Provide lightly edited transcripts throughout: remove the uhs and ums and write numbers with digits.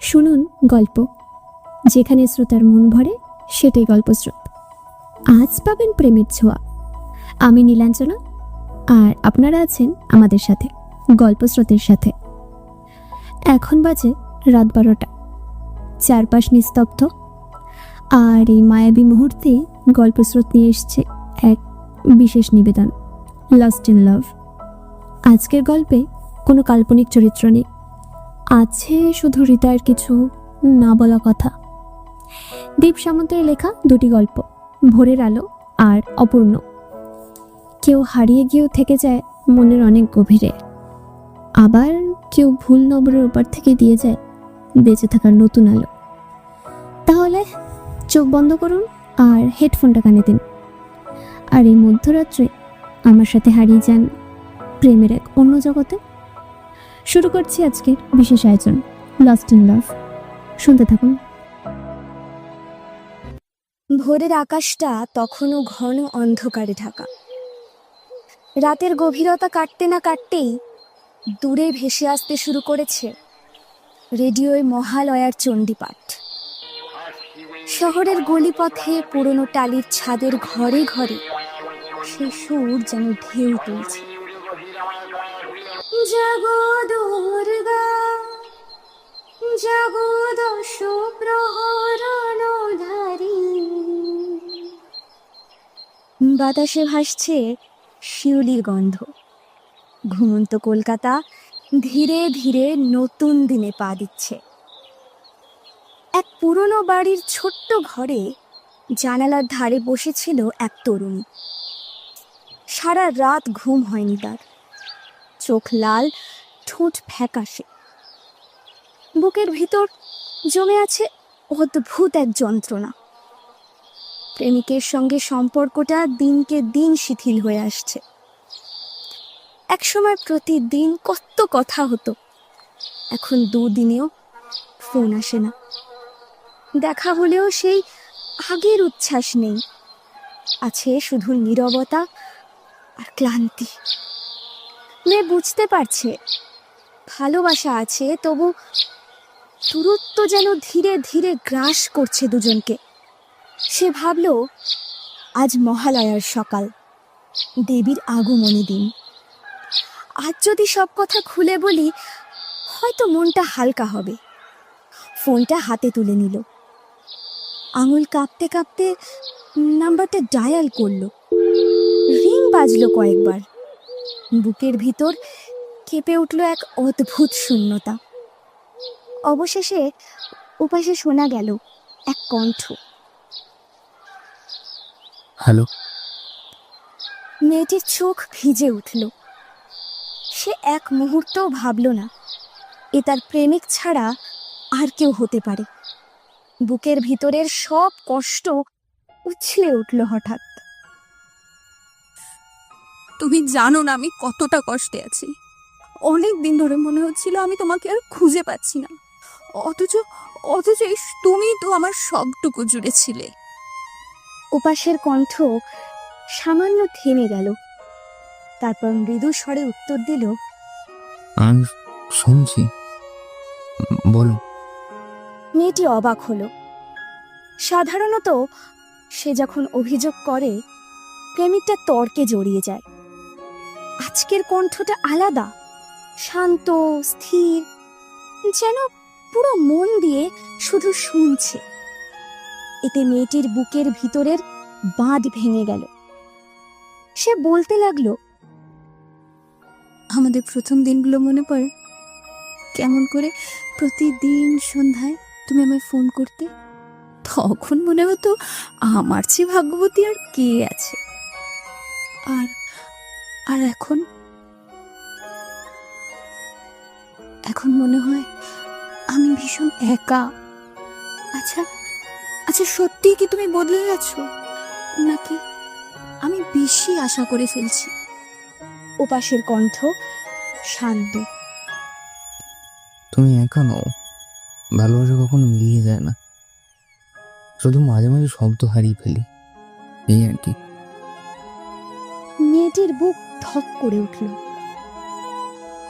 শুনুন গল্প, যেখানে শ্রোতার মন ভরে সেটাই গল্পস্রোত। আজ পাবেন প্রেমের ছোঁয়া। আমি নীলাঞ্জনা, আর আপনারা আছেন আমাদের সাথে গল্পস্রোতের সাথে। এখন বাজে রাত 12টা, চারপাশ নিস্তব্ধ, আর এই মায়াবী মুহূর্তে গল্পস্রোত নিয়ে এসছে এক বিশেষ নিবেদন, লস্ট ইন লাভ। আজকের গল্পে কোনো কাল্পনিক চরিত্র নেই, আছে শুধু হৃদয়ের কিছু না বলা কথা। দীপ সামন্তের লেখা দুটি গল্প, ভোরের আলো আর অপূর্ণ। কেউ হারিয়ে গিয়েও থেকে যায় মনের অনেক গভীরে, আবার কেউ ভুল নম্বরের ওপর থেকে দিয়ে যায় বেঁচে থাকার নতুন আলো। তাহলে চোখ বন্ধ করুন আর হেডফোনটা কানে দিন, আর এই মধ্যরাত্রে আমার সাথে হারিয়ে যান প্রেমের এক অন্য জগতে। শুরু করছি আজকের বিশেষ আয়োজন, লস্ট ইন লাভ। শুনতে থাকুন। ভোরের আকাশটা তখনও ঘন অন্ধকারে ঢাকা। রাতের গভীরতা কাটতে না কাটতেই দূরে ভেসে আসতে শুরু করেছে রেডিওয় মহালয়ার চণ্ডীপাঠ। শহরের গলিপথে পুরনো টালির ছাদের ঘরে ঘরে সেই সুর যেন ঢেউ তুলছে। জাগো দুর্গা, জাগো দশ প্রহরণধারী। বাতাসে ভাসছে শিউলির গন্ধ। ঘুমন্ত কলকাতা ধীরে ধীরে নতুন দিনে পা দিচ্ছে। এক পুরনো বাড়ির ছোট্ট ঘরে জানালার ধারে বসেছিল এক তরুণী। সারা রাত ঘুম হয়নি তার। চোখ লাল, ঠোঁট ফ্যাকাশে। বুকের ভিতর জমে আছে অদ্ভুত এক যন্ত্রণা। প্রেমিকের সঙ্গে সম্পর্কটা দিনকে দিন শিথিল হয়ে আসছে। একসময় প্রতিদিন কত কথা হতো, এখন দুদিনেও ফোন আসে না। দেখা হলেও সেই আগের উচ্ছ্বাস নেই, আছে শুধু নীরবতা আর ক্লান্তি। মেয়ে বুঝতে পারছে ভালোবাসা আছে, তবু দূরত্ব যেন ধীরে ধীরে গ্রাস করছে দুজনকে। সে ভাবল, আজ মহালয়ার সকাল, দেবীর আগমনী দিন। আজ যদি সব কথা খুলে বলি, হয়তো মনটা হালকা হবে। ফোনটা হাতে তুলে নিল। আঙুল কাঁপতে কাঁপতে নাম্বারটা ডায়াল করলো। রিং বাজলো কয়েকবার। বুকের ভিতর কেঁপে উঠল এক অদ্ভুত শূন্যতা। অবশেষে ওপাশে শোনা গেল এক কণ্ঠ। হ্যালো। মেয়েটির চোখ ভিজে উঠল। সে এক মুহূর্তও ভাবল না এ তার প্রেমিক ছাড়া আর কেউ হতে পারে। বুকের ভিতরের সব কষ্ট উছলে উঠল হঠাৎ। তুমি জানো না আমি কতটা কষ্টে আছি। অনেক দিন ধরে মনে হচ্ছিল আমি তোমাকে আর খুঁজে পাচ্ছি না, অথচ অথচ তুমি তো আমার সবটুকু জুড়ে ছিলে। ওপাশের কণ্ঠ সামান্য থেমে গেল, তারপর মৃদু স্বরে উত্তর দিল, আমি শুনছি, বলো। মেয়েটি অবাক হলো। সাধারণত সে যখন অভিযোগ করে প্রেমিকটা তর্কে জড়িয়ে যায়। আজকের কণ্ঠটা আলাদা, শান্ত, স্থির, যেন পুরো মন দিয়ে শুধু শুনছে। এতে মেয়েটির বুকের ভিতরের বাঁধ ভেঙে গেল। সে বলতে লাগলো, আমাদের প্রথম দিনগুলো মনে পড়ে? কেমন করে প্রতিদিন সন্ধ্যায় তুমি আমায় ফোন করতে। তখন মনে হতো আমার চেয়ে ভাগ্যবতী আর কে আছে। আর আর এখন এখন মনে হয় আমি ভীষণ একা। আচ্ছা আচ্ছা, সত্যি কি তুমি বদলে গেছো, নাকি আমি বেশি আশা করে ফেলছি? ওপাশের কণ্ঠ শান্ত। তুমি একা নও, ভালোবাসা কখনো মিলিয়ে যায় না, শুধু মাঝে মাঝে শব্দ হারিয়ে ফেলি, এই আর কি। মেয়েটির বুক ধক করে উঠল।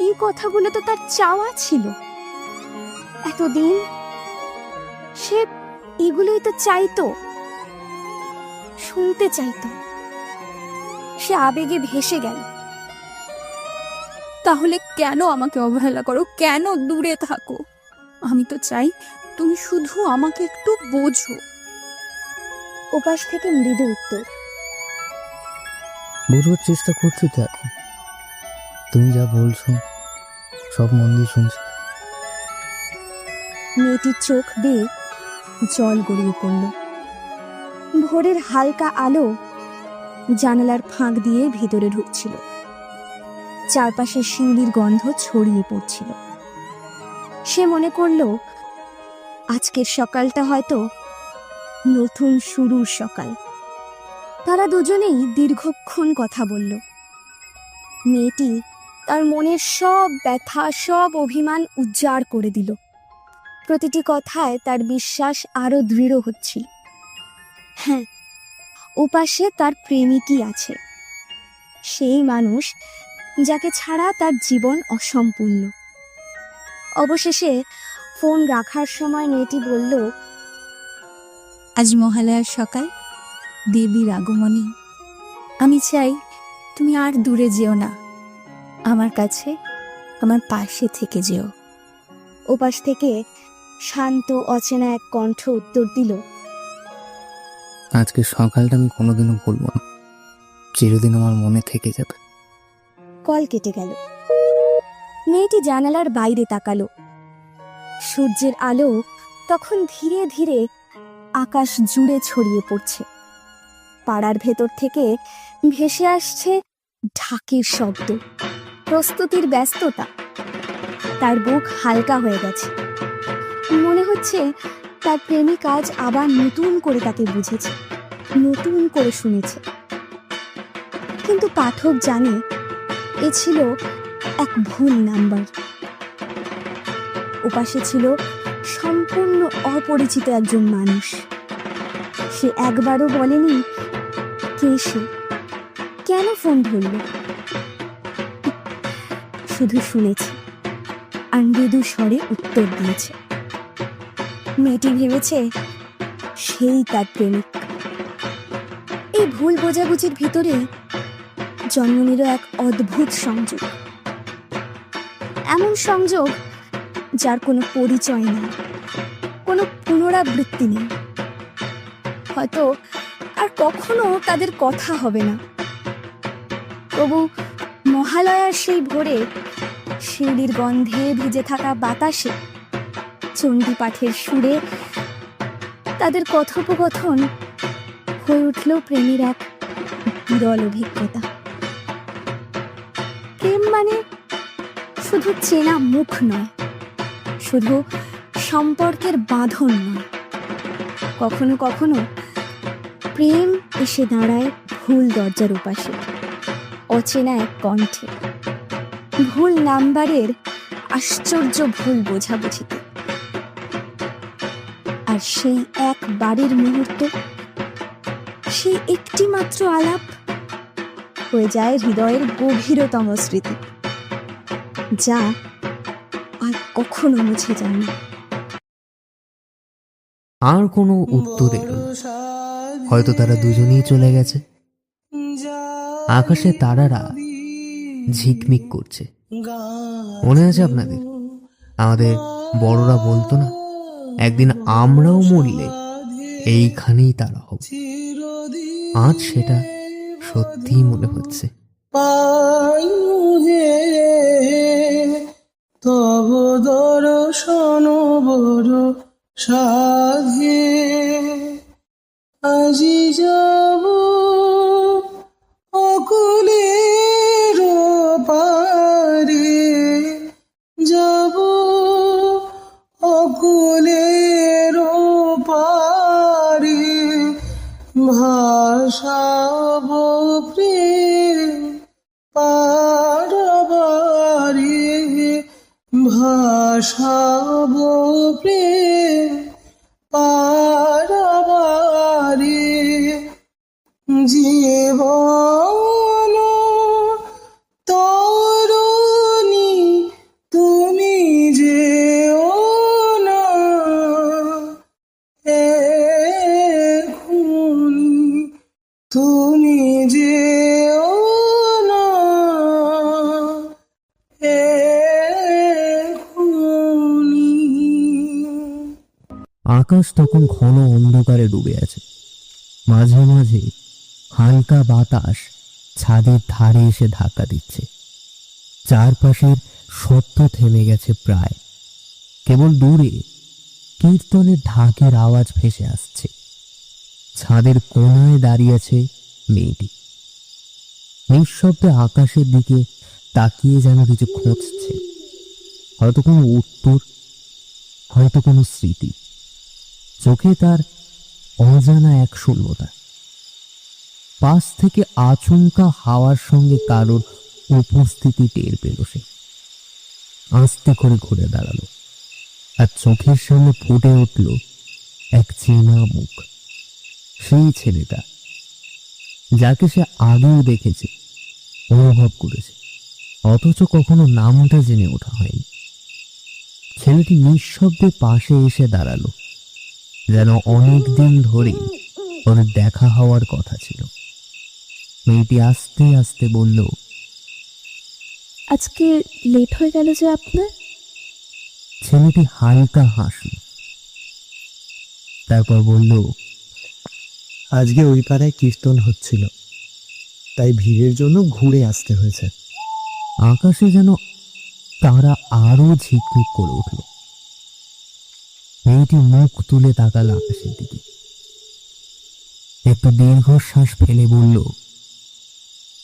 এই কথাগুলো তো তার চাওয়া ছিল। এতদিন সে এগুলোই তো চাইতো, শুনতে চাইতো। সে আবেগে ভেসে গেল। তাহলে কেন আমাকে অবহেলা করো, কেন দূরে থাকো? আমি তো চাই তুমি শুধু আমাকে একটু বোঝো। ওপাশ থেকে মৃদু উত্তর, বোঝার চেষ্টা করছি তো এখন। তুমি যা বলছো সব মন দিয়ে শুনছি। মেয়েটির চোখ বেয়ে জল গড়িয়ে পড়ল। ভোরের হালকা আলো জানালার ফাঁক দিয়ে ভেতরে ঢুকছিল। চারপাশে শিউলির গন্ধ ছড়িয়ে পড়ছিল। সে মনে করল আজকের সকালটা হয়তো নতুন শুরুর সকাল। তারা দুজনেই দীর্ঘক্ষণ কথা বলল। মেয়েটি তার মনের সব ব্যথা, সব অভিমান উজাড় করে দিল। প্রতিটি কথায় তার বিশ্বাস আরো দৃঢ় হচ্ছিল। হ্যাঁ, ওপাশে তার প্রেমিকই আছে, সেই মানুষ যাকে ছাড়া তার জীবন অসম্পূর্ণ। অবশেষে ফোন রাখার সময় মেয়েটি বলল, আজ মহালয়ার সকাল, দেবীর আগমনী। আমি চাই তুমি আর দূরে যেও না, আমার কাছে, আমার পাশে থেকে যেও। ওপাশ থেকে শান্ত অচেনা এক কণ্ঠ উত্তর দিল, আজকে সকালটা আমি কোনোদিনও ভুলবো না, চিরদিন আমার মনে থেকে যাবে। কল কেটে গেল। মেয়েটি জানালার বাইরে তাকালো। সূর্যের আলো তখন ধীরে ধীরে আকাশ জুড়ে ছড়িয়ে পড়ছে। পাড়ার ভেতর থেকে ভেসে আসছে ঢাকের শব্দ, প্রস্তুতির ব্যস্ততা। তার বুক হালকা হয়ে গেছে। মনে হচ্ছে তার প্রেমিক আজ আবার নতুন করে তাকে বুঝেছে, নতুন করে শুনেছে। কিন্তু পাঠক জানে এ ছিল এক ভুল নাম্বার। ওপাশে ছিল সম্পূর্ণ অপরিচিত একজন মানুষ। সে একবারও বলেনি কে সে, কেন ফোন ধরল। শুধু শুনেছে আর মৃদু স্বরে উত্তর দিয়েছে। মেয়েটি ভেবেছে সেই তার প্রেমিক। এই ভুল বোঝাবুঝির ভিতরে জন্ম নিল এক অদ্ভুত সংযোগ। এমন সংযোগ যার কোনো পরিচয় নেই, কোনো পুনরাবৃত্তি নেই। হয়তো আর কখনো তাদের কথা হবে না। তবু মহালয়ার সেই ভোরে শিউলির গন্ধে ভিজে থাকা বাতাসে, চণ্ডী পাঠের সুরে তাদের কথোপকথন হয়ে উঠল প্রেমের এক বিরল অভিজ্ঞতা। প্রেম মানে শুধু চেনা মুখ নয়, শুধু সম্পর্কের বাঁধন নয়। কখনো কখনো প্রেম এসে দাঁড়ায় ভুল দরজার ওপাশে, অচেনা এক কণ্ঠে, ভুল নাম্বারের আশ্চর্য ভুল বোঝাবুঝিতে। আর সেই এক বারের মুহূর্ত, সেই একটি মাত্র আলাপ হয়ে যায় হৃদয়ের গভীরতম স্মৃতি, যা আর কখনো মুছে যায় না। আর কোনো উত্তর এলো না। হয়তো তারা দুজনেই চলে গেছে। আকাশে তারারা ঝিকমিক করছে। মনে আছে আপনাদের, আমাদের বড়রা বলতো না, একদিন আমরাও মরলে এইখানেই তারা হব। আজ সেটা সত্যিই মনে হচ্ছে। তব দর্শন বড় সাধে, আজি যাব অকুলের পারে, যাব অকুলের পারে, ভাষাব প্রেম পাড়বারে, ভাষাব প্রেম পাড়বারে, জীবন তরুণী তুমি যেও না, তুমি যেও না এখনি। আকাশ তখন ঘন অন্ধকারে ডুবে আছে। মাঝে মাঝে হালকা বাতাস ছাদের ধারে এসে ধাক্কা দিচ্ছে। চারপাশের শব্দ থেমে গেছে প্রায়। কেবল দূরে কীর্তনের ঢাকের আওয়াজ ভেসে আসছে। ছাদের কোণায় দাঁড়িয়ে আছে মেয়েটি। নিঃশব্দে আকাশের দিকে তাকিয়ে যেন কিছু খুঁজছে, হয়তো কোনো উত্তর, হয়তো কোনো স্মৃতি। চোখে তার অজানা এক শূন্যতা। পাশ থেকে আচমকা হাওয়ার সঙ্গে কারোর উপস্থিতি টের পেল সে। আস্তে করে ঘুরে দাঁড়ালো, আর চোখের সামনে ফুটে উঠল এক চেনা মুখ। সেই ছেলেটা যাকে সে আগেও দেখেছে, অনুভব করেছে, অথচ কখনো নামটা জেনে ওঠা হয়নি। ছেলেটি নিঃশব্দে পাশে এসে দাঁড়ালো, যেন অনেক দিন ধরেই ওদের দেখা হওয়ার কথা ছিল। মেয়েটি আস্তে আস্তে বলল, আজকে লেট হয়ে গেল যে আপনার? ছেলেটি হালকা হাসল, তারপর বলল, আজকে ওই পাড়ায় কীর্তন হচ্ছিল, তাই ভিড়ের জন্য ঘুরে আসতে হয়েছে। আকাশে যেন তারা আরো ঝিকমিক করে উঠল। মেয়েটি মুখ তুলে তাকাল আকাশের দিকে, একটু দীর্ঘশ্বাস ফেলে বলল,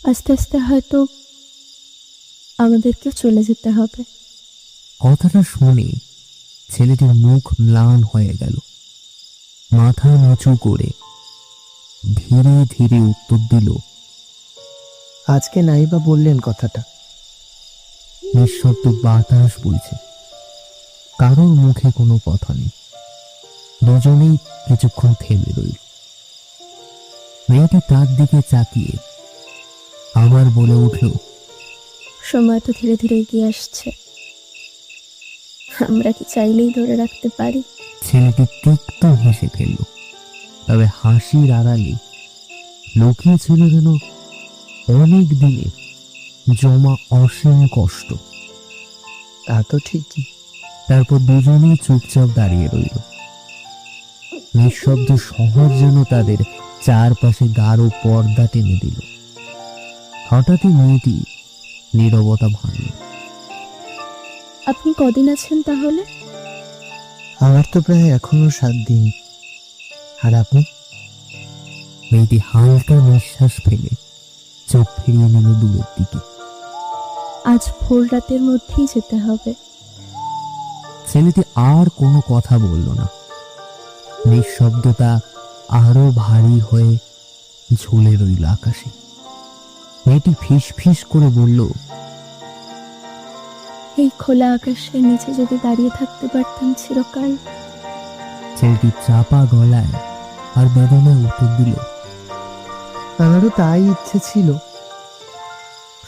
আস্তে আস্তে হয়তো আমাদেরকেও চলে যেতে হবে। কথাটা শুনে ছেলেটির মুখ ম্লান হয়ে গেল। মাথা নিচু করে ধীরে ধীরে উত্তর দিল, আজকে নাই বা বললেন কথাটা? নিঃশব্দ বাতাস বইছে, কারোর মুখে কোনো কথা নেই। দুজনেই কিছুক্ষণ থেমে রইল। মেয়েটি তার দিকে তাকিয়ে আবার বলে উঠল, সময় তো ধীরে ধীরে এগিয়ে আসছে, আমরা কি চাইলেই ধরে রাখতে পারি? ছেলেটি তিক্ত হেসে ফেলল, তবে হাসির আড়ালে লুকিয়ে ছিল যেন অনেক দিনে জমা অসীম কষ্ট। তা তো ঠিকই। তারপর দুজনেই চুপচাপ দাঁড়িয়ে রইল। নিঃশব্দ শহর যেন তাদের চারপাশে গাঢ় পর্দা টেনে দিল। হঠাৎই মেয়েটি নীরবতা ভাঙল। আপনি কদিন আছেন তাহলে? আমার তো প্রায় এখনো 7 দিন। আর আপনি? মেয়েটি হালকা নিঃশ্বাস ফেলে চোখ ফিরিয়ে নিল দূরের দিকে। আজ ভোর রাতের মধ্যেই যেতে হবে। ছেলেটি আর কোনো কথা বলল না। নিঃশব্দতা আরো ভারী হয়ে ঝুলে রইল আকাশে। মেয়েটি ফিস ফিস করে বলল, এই খোলা আকাশের নিচে যদি দাঁড়িয়ে থাকতে পারতাম চিরকাল। ছেলেটি চাপা গলায় আর বেদনায় উত্তর দিল, আমারও তাই ইচ্ছে ছিল।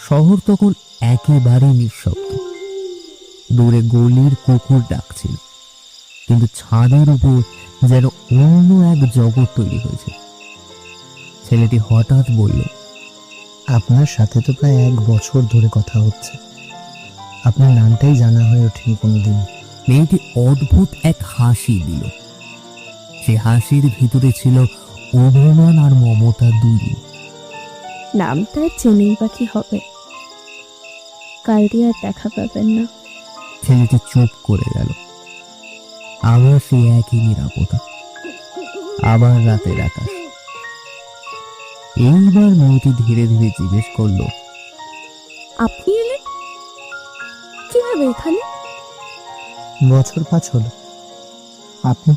শহর তখন একেবারে নিঃশব্দ। দূরে গলির কুকুর ডাকছিল, কিন্তু ছাদের উপর যেন অন্য এক জগৎ তৈরি হয়েছে। ছেলেটি হঠাৎ বলল, আপনার সাথে তো প্রায় 1 বছর ধরে কথা হচ্ছে, আপনার নামটাই জানা হয়ে ওঠেনি কোনোদিন। মেয়েটি অদ্ভুত এক হাসি দিল। সে হাসির ভিতরে ছিল অভিমান আর মমতা দুই। নামটা চেনেই বা কি হবে, কাল দিয়ে আর দেখা পাবেন না। ছেলেটি চুপ করে গেল। আবার সে একই নিরাপত্তা, আবার রাতের আকাশ। এইবার মেয়েটি ধীরে ধীরে জিজ্ঞেস করলো, আপনি এলেন কিভাবে এখানে? বছর 5 হলো। আপনি?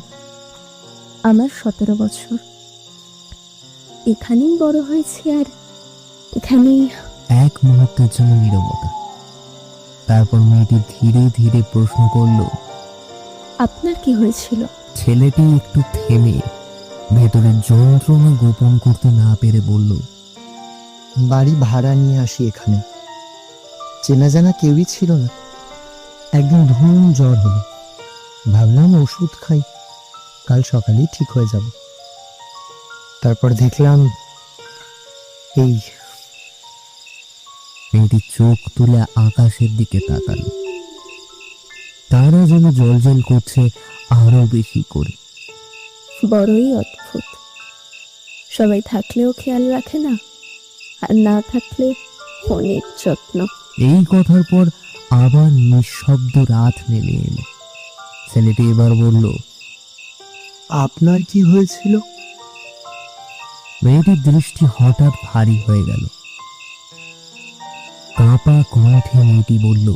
আমার 17 বছর। এখানেই বড় হয়েছি, আর এখানেই। এক মুহূর্তের জন্য নীরবতা। তারপর মেয়েটি ধীরে ধীরে প্রশ্ন করলো, আপনার কি হয়েছিল? ছেলেটি একটু থেমে ভেতরের যন্ত্রণা গোপন করতে না পেরে বলল, বাড়ি ভাড়া নিয়ে আসি এখানে। চেনা জানা কেউই ছিল না। একদিন ধুম জ্বর হলো, ভাবলাম ওষুধ খাই, কাল সকালেই ঠিক হয়ে যাব। তারপর দেখলাম এই মেয়েটি চোখ তুলে আকাশের দিকে তাকালো। তারা যেন জ্বলজ্বল করছে আরো বেশি করে। বড়ই অদ্ভুত, সবাই থাকলেও খেয়াল রাখে না, আর না থাকলে অনেক যত্ন। এই কথার পর আবার নিঃশব্দ রাত নেমে এলো। ছেলেটি এবার বলল, আপনার কি হয়েছিল? মেয়েটির দৃষ্টি হঠাৎ ভারী হয়ে গেল। কাঁপা কণ্ঠে মেয়েটি বলল,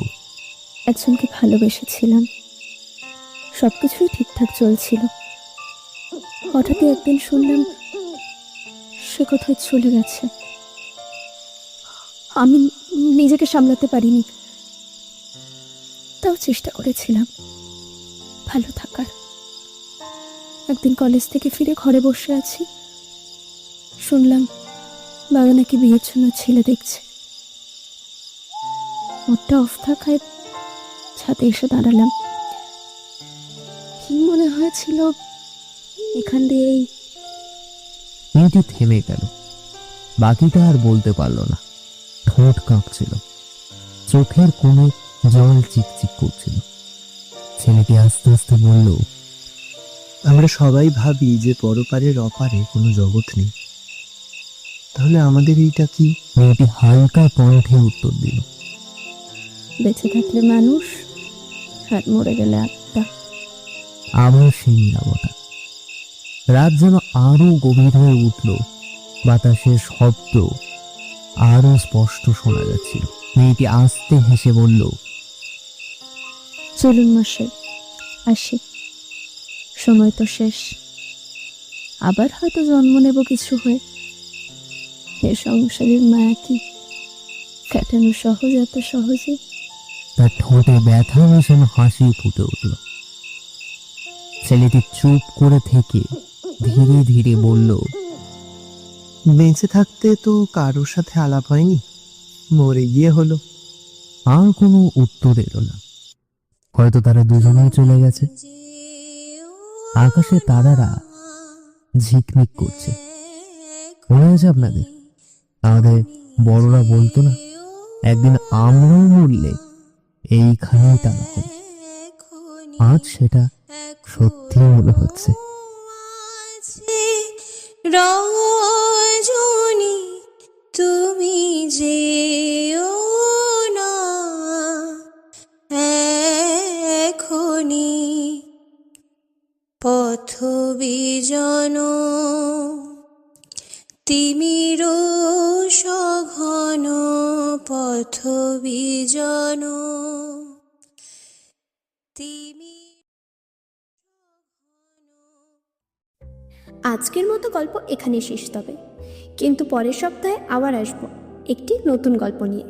একজনকে ভালোবেসেছিলাম, সবকিছুই ঠিকঠাক চলছিল। হঠাৎই একদিন শুনলাম সে কোথায় চলে গেছে। আমি নিজেকে সামলাতে পারিনি, তাও চেষ্টা করেছিলাম ভালো থাকার। একদিন কলেজ থেকে ফিরে ঘরে বসে আছি, শুনলাম বাবা নাকি বিয়ের জন্য ছেলে দেখছে। মোটটা অফ থাকায় ছাদে এসে দাঁড়ালাম। কি মনে হয়েছিল এখান দিয়েই। মেয়েটি থেমে গেল। বাকিটা আর বলতে পারল না। ঠোঁট কাঁপছিল, চোখের কোণে জল চিকচিক করছিল। ছেলেটি আস্তে আস্তে বলল, আমরা সবাই ভাবি যে পরপারের অপারে কোনো জগৎ নেই, তাহলে আমাদের এইটা কি? মেয়েটি হালকা কণ্ঠে উত্তর দিল, বেঁচে থাকলে মানুষ, আর মরে গেলে আত্মা। আবার সেই নীরবতা। রাত যেন আরো গভীর হয়ে উঠল। বাতাসের শব্দ আরো স্পষ্ট শোনা যাচ্ছিল। মেয়েটি আস্তে হেসে বলল, চলুন মশাই, আসি, সময় তো শেষ। আবার হয়তো জন্ম নেব কিছু হয়ে। এ সংসারের মায়া কি কাটানো সহজ এত সহজে? তার ঠোঁটে ব্যথা মেশানো হাসি ফুটে উঠল। ছেলেটি চুপ করে থেকে ধীরে ধীরে বলল, বেঁচে থাকতে তো কারোর সাথে আলাপ হয়নি, মরে গিয়ে হলো। আর কোনো উত্তর এলো না। হয়তো তারা দুজনেই চলে গেছে। আকাশে তারারা ঝিকমিক করছে। মনে আছে আপনাদের, আমাদের বড়রা বলতো না, একদিন আমরাও মরলে এইখানেই তারা হবে। আজ সেটা সত্যি মনে হচ্ছে। রজনী তুমি যেও না এখনি, পথ বিজন তিমির সঘন, পথ বিজন তিমি। আজকের মতো গল্প এখানে শেষ, তবে কিন্তু পরের সপ্তাহে আবার আসবো একটি নতুন গল্প নিয়ে।